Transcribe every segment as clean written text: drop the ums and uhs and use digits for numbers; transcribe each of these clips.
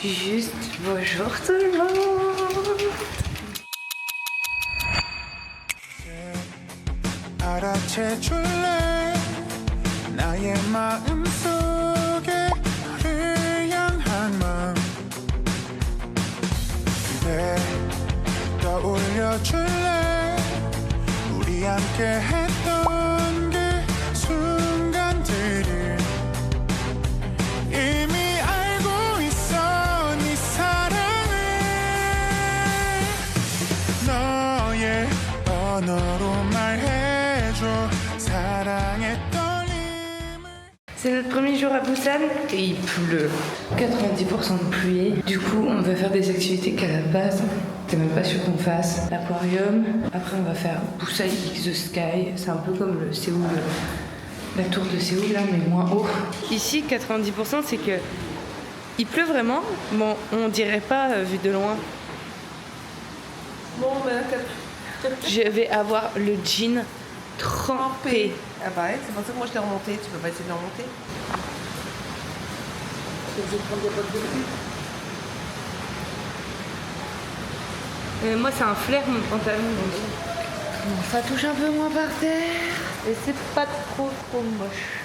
Juste bonjour tout le monde. 알아채줄래 나의 마음속에 너를 향한 마음 그대 떠올려줄래 우리 함께 했던 그 순간들을 이미 알고 있어 네 사랑을 너의 언어로 말해줘 사랑의 떨림을. C'est notre premier jour à Busan et il pleut. 90% de pluie. Du coup, on va faire des activités qu'à la base, t'es même pas sûr qu'on fasse. L'aquarium. Après, on va faire Busan X the Sky. C'est un peu comme le Séoul, la tour de Séoul là, mais moins haut. Ici, 90% c'est que il pleut vraiment. Bon, on dirait pas vu de loin. Bon, ben, Je vais avoir le jean trempé. ah bah ouais, c'est pour ça que moi je t'ai remonté, tu peux pas essayer de le remonter. Je vais prendre des bottes de pluie. Moi, c'est un flair mon pantalon. Donc... ça touche un peu moins par terre. Et c'est pas trop moche.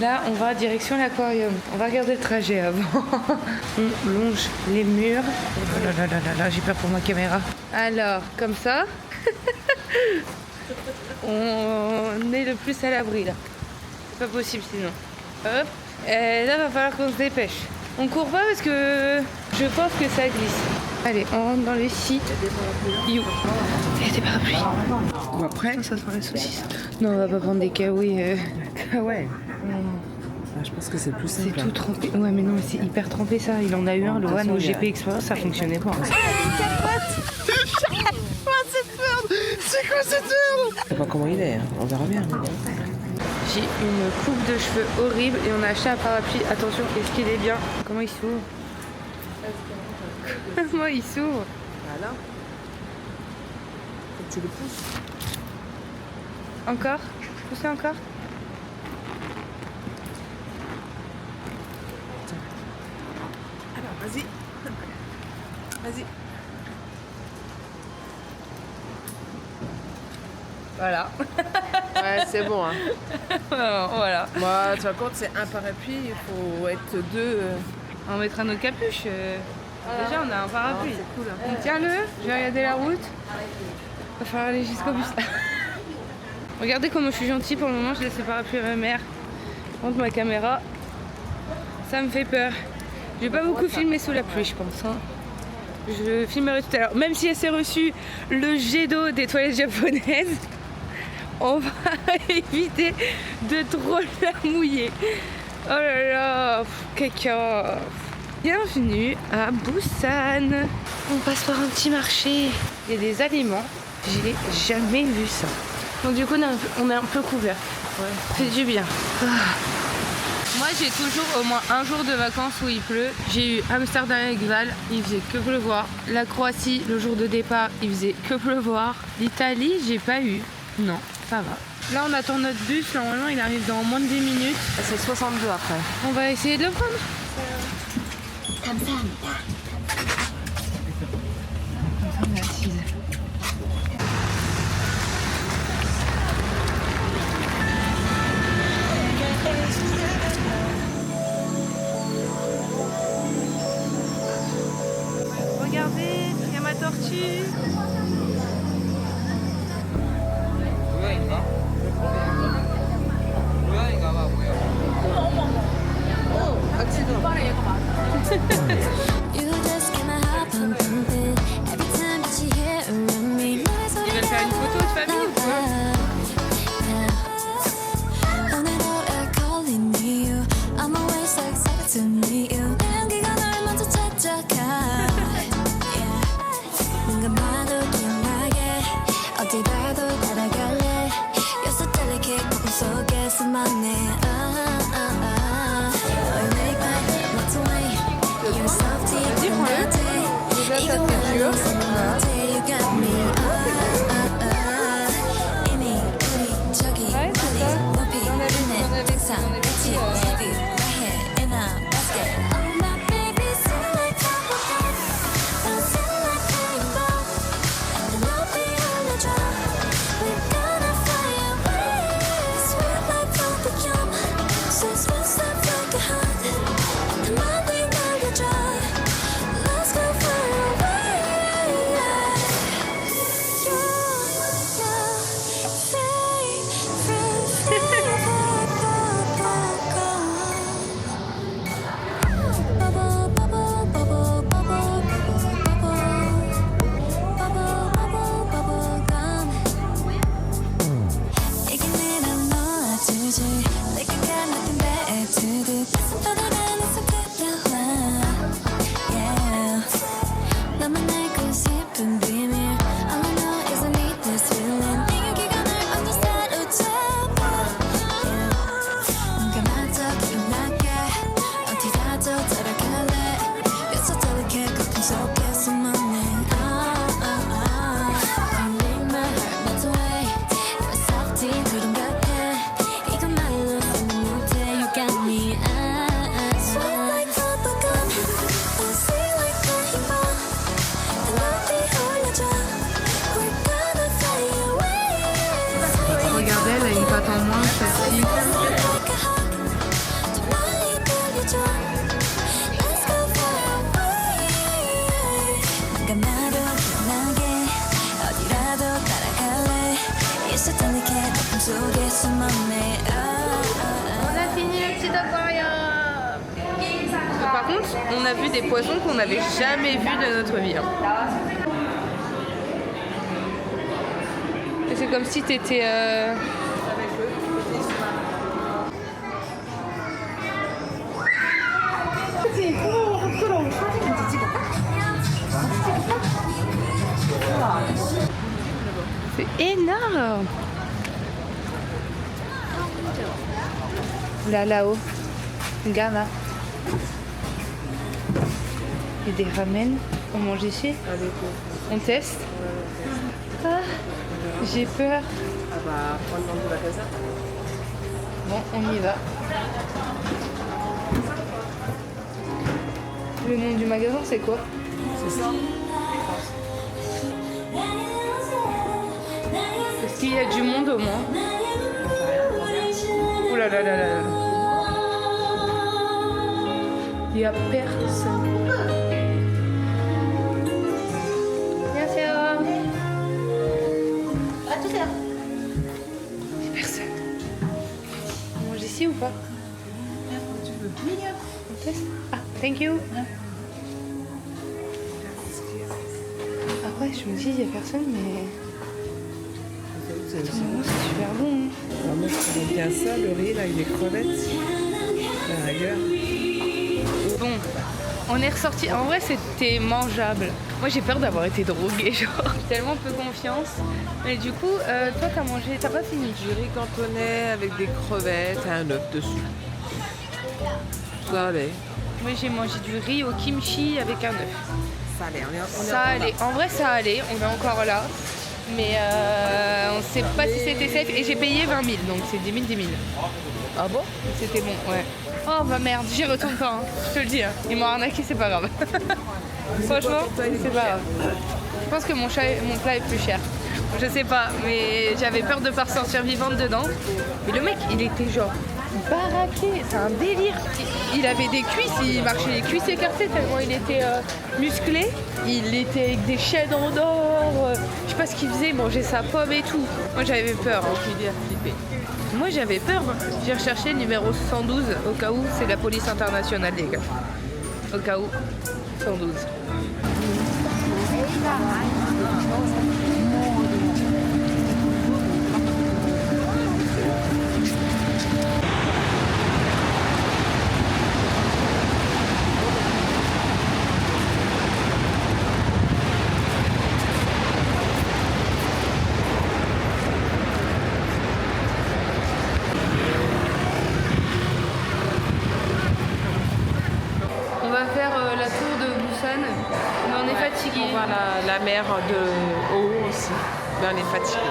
Là, on va direction l'aquarium. On va regarder le trajet avant. On longe les murs. Oh là là là là là, j'ai peur pour ma caméra. Alors, comme ça, on est le plus à l'abri là. C'est pas possible sinon. Hop. Et là, va falloir qu'on se dépêche. On court pas parce que je pense que ça glisse. Allez, on rentre dans les sites. You. Il y a des parapluies. Ou après, Ça sent la saucisse. Non, on va pas prendre des kawaii. ah ouais. Ah, je pense que c'est plus simple. C'est tout trempé. Ouais, mais non, mais c'est hyper trempé ça. Il en a eu un, le One au GP Experience, ça fonctionnait pas. C'est quoi cette merde? Je sais pas comment il est, hein. On verra bien. J'ai une coupe de cheveux horrible et on a acheté un parapluie. Attention, est-ce qu'il est bien? Comment il s'ouvre? Comment il s'ouvre? Voilà. Faut que tu le pousses. Encore? Poussez encore? Alors, vas-y. Vas-y. Voilà. Ouais, c'est bon, hein. Voilà. Moi, tu vois, quand c'est un parapluie, il faut être deux. On mettra nos capuches. Déjà, on a un parapluie. C'est cool, hein. Donc, tiens-le, je vais regarder la route. Va falloir aller jusqu'au bus. Regardez comment je suis gentille pour le moment, je laisse le parapluie à ma mère. Contre ma caméra, ça me fait peur. Je vais pas beaucoup filmer sous la pluie, je pense. Hein. Je filmerai tout à l'heure. Même si elle s'est reçue le jet d'eau des toilettes japonaises, on va éviter de trop la mouiller. Oh là là, caca. Bienvenue à Busan. On passe par un petit marché. Il y a des aliments. J'ai jamais vu ça. Donc du coup, on est un peu couvert. Ouais. C'est du bien. Ah. Moi, j'ai toujours au moins un jour de vacances où il pleut. J'ai eu Amsterdam avec Val, il faisait que pleuvoir. La Croatie, le jour de départ, il faisait que pleuvoir. L'Italie, j'ai pas eu. Non, ça va. Là, on attend notre bus. Normalement, il arrive dans moins de 10 minutes. C'est 62 après. On va essayer de le prendre. 감사합니다. On est assise. Regardez, il y a ma tortue. You just get my heart pumping every time that you hear around me. Ils veulent faire une photo de famille ou quoi? 오늘도 I calling you. I'm always so excited to meet you. 내 향기가 널 먼저 찾아가. 뭔가 봐도 기억나게 어디 봐도 따라갈래. You're so delicate 꿈 속에서만 해. You make my heart away. You're softy tonight. 이거 말로 생각해. You got me. 이미 우리 저기 어디 높이 있는 등산 같이 heavy 나해 in a basket. like a hug. 더 멀리 들려줘. Let's go far away. 네가 나를 편하게 어디라도 따라갈래. 있을 땐 이렇게 높은 속에 숨었네. On a fini le petit aquarium. Par contre, on a vu des poissons qu'on n'avait jamais vus de notre vie. Et c'est comme si t'étais... C'est énorme. Là-haut, Ghana. Et des ramen. On mange ici. On teste. Ah, j'ai peur. Bon, on y va. Le nom du magasin, c'est quoi? C'est ça. Est-ce qu'il y a du monde au moins? Oh là là là là là. Il n'y a personne. 안녕하세요. Il n'y a personne. On mange ici ou pas? On teste? Ah, thank you. Après, je me dis, il n'y a personne, mais... C'est C'est super bon. Hein. moi, je trouve bien ça, le riz, là, avec des crevettes. La rigueur. Bon, on est ressorti. En vrai, c'était mangeable. Moi, j'ai peur d'avoir été droguée, genre. J'ai tellement peu confiance. Mais du coup, toi, t'as mangé, t'as pas fini? Du riz cantonais avec des crevettes et un œuf dessus. Ça allait. Moi, j'ai mangé du riz au kimchi avec un œuf. Ça allait, on est Ça allait. En vrai, ça allait. On est encore là. Mais on sait pas si c'était safe. Et j'ai payé 20 000, donc c'est 10 000, 10 000. Ah bon? C'était bon, ouais. Oh bah merde, j'y retourne pas, hein. Je te le dis. Hein. Ils m'ont arnaqué, c'est pas grave. Franchement, c'est pas grave. Je pense que mon plat est plus cher. Je sais pas, mais j'avais peur de pas ressortir vivante dedans. Mais le mec, il était genre baraqué, c'est un délire. Il avait des cuisses, il marchait les cuisses écartées tellement il était musclé. Il était avec des chaînes en or, je sais pas ce qu'il faisait, il mangeait sa pomme et tout. Moi j'avais peur, hein. Moi j'avais peur. J'ai recherché le numéro 112 au cas où, c'est la police internationale les gars. Au cas où, 112. On va faire la tour de Busan, mais on est fatigué. On voit la mer de haut aussi. Mais on est fatigué.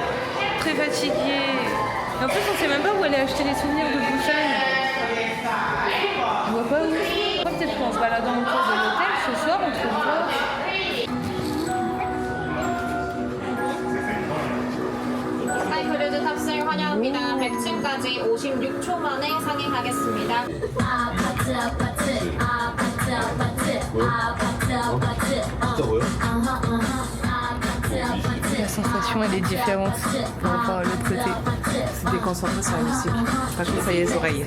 Très fatigué. Et en plus, on sait même pas où aller acheter les souvenirs de Busan. On voit pas où. Peut-être qu'en se baladant autour de l'hôtel, ce soir, on trouve pas. 스카이크루즈 탑승 환영합니다. 100층까지 56초 만에 상행하겠습니다. La sensation, elle est différente par rapport à l'autre côté. C'est déconcentré sur la musique. Franchement, ça y est, les oreilles.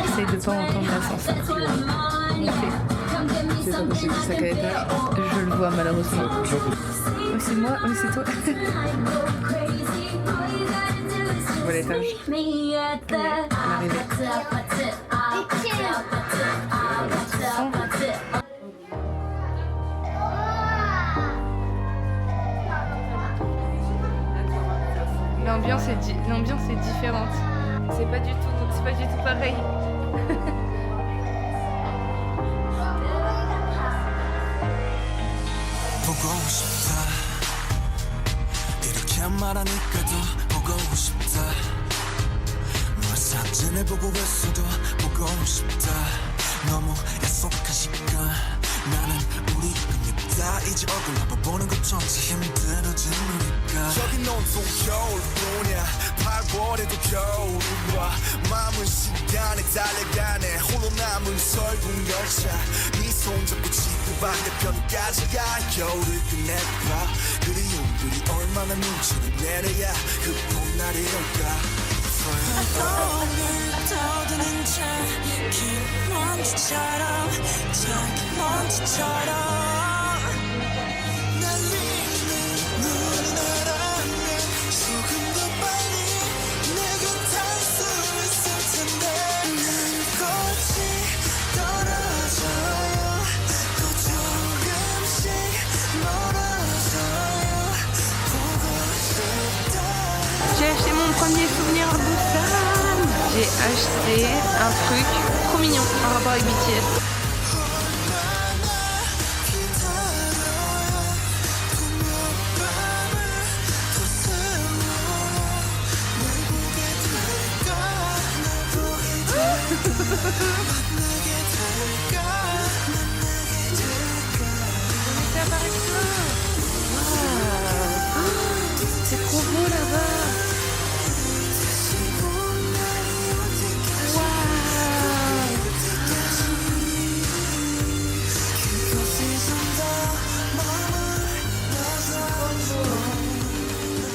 J'essaye de pas entendre la sensation. C'est pas possible, c'est à quel étage? Je le vois malheureusement. Oh, c'est moi, oh, c'est toi. On voit l'étage. À l'arrivée. L'ambiance est différente. C'est pas du tout pareil. 보고 싶다 이렇게 말하니까 더 보고 싶다 너의 사진을 보고 있어도 보고 싶다 너무 약속한 시간 나는 우리 겁니다 다 이제 얼굴 한번 보는 것조차 힘들어지니까 저긴 온통 겨울뿐이야 8월에도 겨울이 와 마음은 시간에 달려가네 홀로 남은 설국 열차 네 손잡고 지구 반대편까지 가 겨울을 끝내봐 그리움들이 얼마나 눈치를 내려야 그 봄날이 올까 오늘 떠드는 자기 먼지처럼 자기 먼지처럼 날리는 눈이 나라면 조금 더 빨리 내게 닿을 수 있을 텐데 꽃이 떨어져요 또 조금씩 멀어져요 보고 싶다. J'ai acheté mon premier souvenir à Busan. J'ai acheté un truc trop mignon en rapport avec BTS. C'est trop beau là-bas.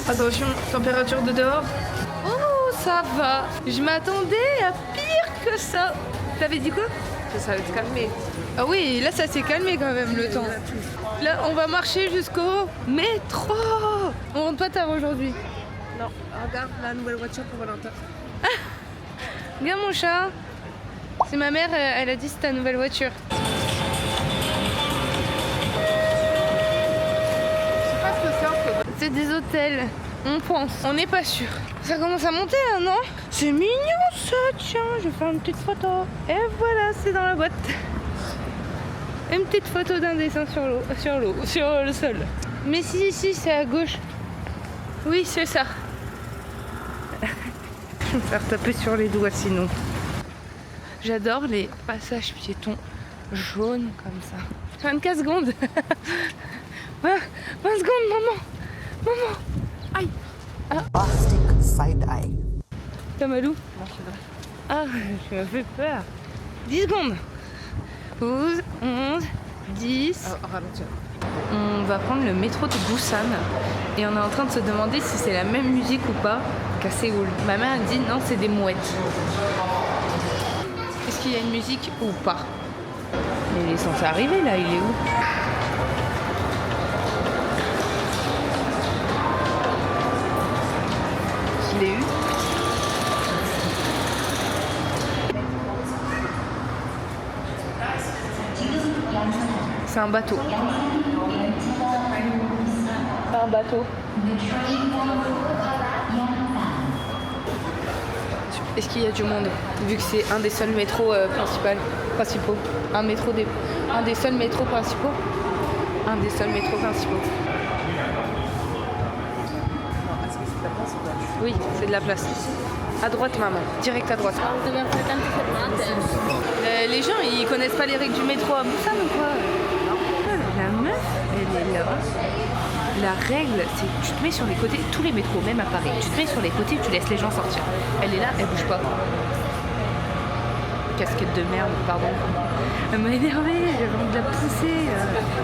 Attention, température de dehors. Oh, ça va. Je m'attendais à pire que ça. T'avais dit quoi? Que ça va te calmer. Ah oui, là ça s'est calmé quand même le temps. Là, on va marcher jusqu'au métro. On rentre pas tard aujourd'hui. Non, regarde la nouvelle voiture pour Valentin. Regarde mon chat. C'est ma mère, elle a dit c'est ta nouvelle voiture. C'est des hôtels, on pense, on n'est pas sûr. Ça commence à monter là, non? C'est mignon ça, tiens, je vais faire une petite photo. Et voilà, c'est dans la boîte. Une petite photo d'un dessin sur le sol. Mais si, c'est à gauche. Oui, c'est ça. Je vais me faire taper sur les doigts sinon. J'adore les passages piétons jaunes comme ça. 24 secondes. 20 secondes, maman. Maman. Aïe. Plastic side-eye. Tamalou. Ah, tu m'as fait peur. 10 secondes. 12, 11, 10. On va prendre le métro de Busan et on est en train de se demander si c'est la même musique ou pas qu'à Séoul. Ma mère elle dit non, c'est des mouettes. Est-ce qu'il y a une musique ou pas? Mais il est censé arriver là, il est où? Je l'ai eu. C'est un bateau. Un bateau. Est-ce qu'il y a du monde? Vu que c'est un des seuls métros principaux. Un des seuls métros principaux. Un des seuls métros principaux. Oui, c'est de la place. À droite, maman. Direct à droite. Les gens, ils connaissent pas les règles du métro à Busan ou quoi? La meuf, elle est là. La règle, c'est que tu te mets sur les côtés, tous les métros, même à Paris, tu te mets sur les côtés, tu laisses les gens sortir. Elle est là, elle bouge pas. Casquette de merde, pardon. Elle m'a énervée, j'avais envie de la pousser.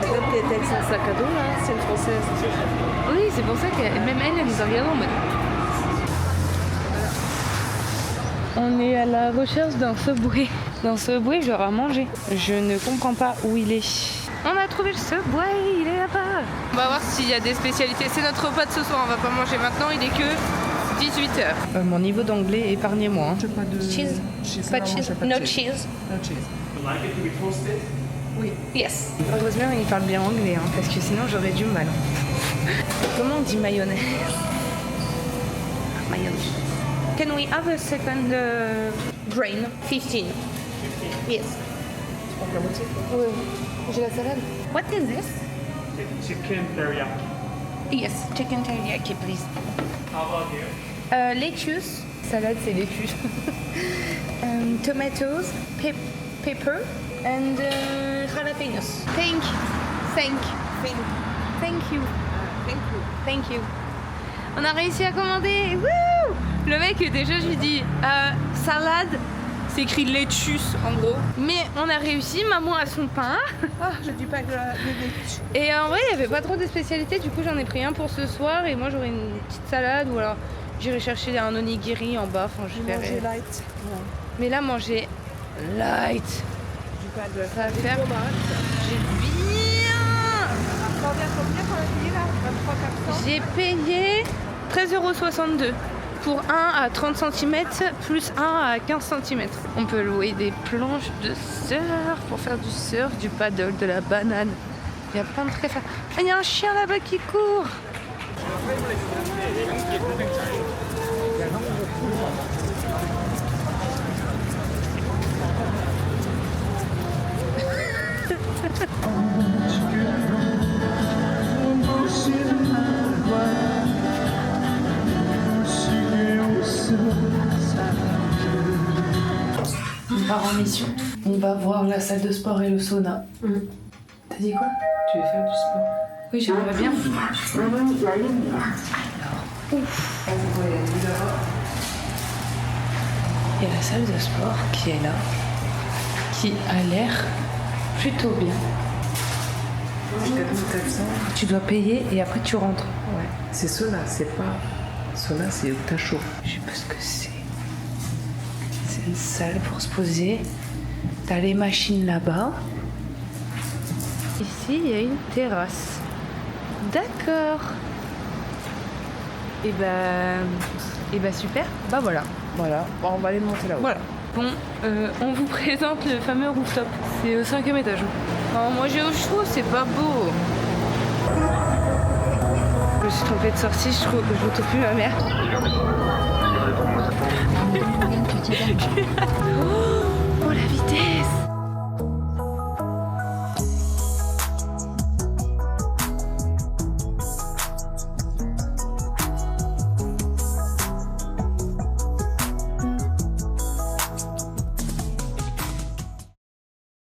Peut-être qu'elle était avec son sac à dos là, c'est une française. Oui, c'est pour ça qu'elle nous a regardé en mode. On est à la recherche d'un Subway. Dans Subway, j'aurai à manger. Je ne comprends pas où il est. On a trouvé le Subway, il est là-bas. On va voir s'il y a des spécialités. C'est notre repas de ce soir, on va pas manger maintenant, il est que 18h. Mon niveau d'anglais, épargnez-moi. Hein. Pas de Cheese. Pas de cheese. No cheese. No cheese. Oui. Yes. Heureusement, il parle bien anglais, hein, parce que sinon j'aurais du mal. Comment on dit mayonnaise? Mayonnaise. Can we have a second grain? 15. Yes. La moitié. Oui. J'ai la salade. What is this? Chicken teriyaki. Yes, chicken teriyaki, please. How about you? Lettuce. Salade, c'est lettuce. Tomatoes, pepper, and jalapenos. Thank. Thank you. Thank you. On a réussi à commander. Wouh! Le mec, déjà, je lui dis salade. C'est écrit lettuce en gros. Mais on a réussi, maman a son pain. Ah, je dis pas que Et en vrai, il n'y avait pas trop de spécialités. Du coup, j'en ai pris un pour ce soir. Et moi, j'aurai une petite salade. Ou alors, j'irai chercher un onigiri en bas. Enfin, je verrai. manger light. Non. Mais là, manger light. Je dis pas de Ça va faire. J'ai Combien qu'on a payé là 23 400. J'ai payé 13,62 € pour 1 à 30 cm plus 1 à 15 cm. On peut louer des planches de surf pour faire du surf, du paddle, de la banane. Il y a plein de trucs à faire. Ah, il y a un chien là-bas qui court. On part en mission. On va voir la salle de sport et le sauna. T'as dit quoi? Tu veux faire du sport? Oui, j'aimerais bien. Il y a la salle de sport qui est là, qui a l'air plutôt bien. 4400. Tu dois payer et après tu rentres. Ouais. C'est sauna, c'est pas. Sauna, c'est où t'as chaud. Je sais pas ce que c'est. C'est une salle pour se poser. T'as les machines là-bas. Ici, il y a une terrasse. D'accord. Et bah super. Bah voilà. Voilà. Bon, on va aller monter là-haut. Voilà. Bon, on vous présente le fameux rooftop. C'est au 5e étage. Oh, moi j'ai au chaud, c'est pas beau. Je me suis trompée de sortie, je retrouve plus ma mère. Oh la vitesse!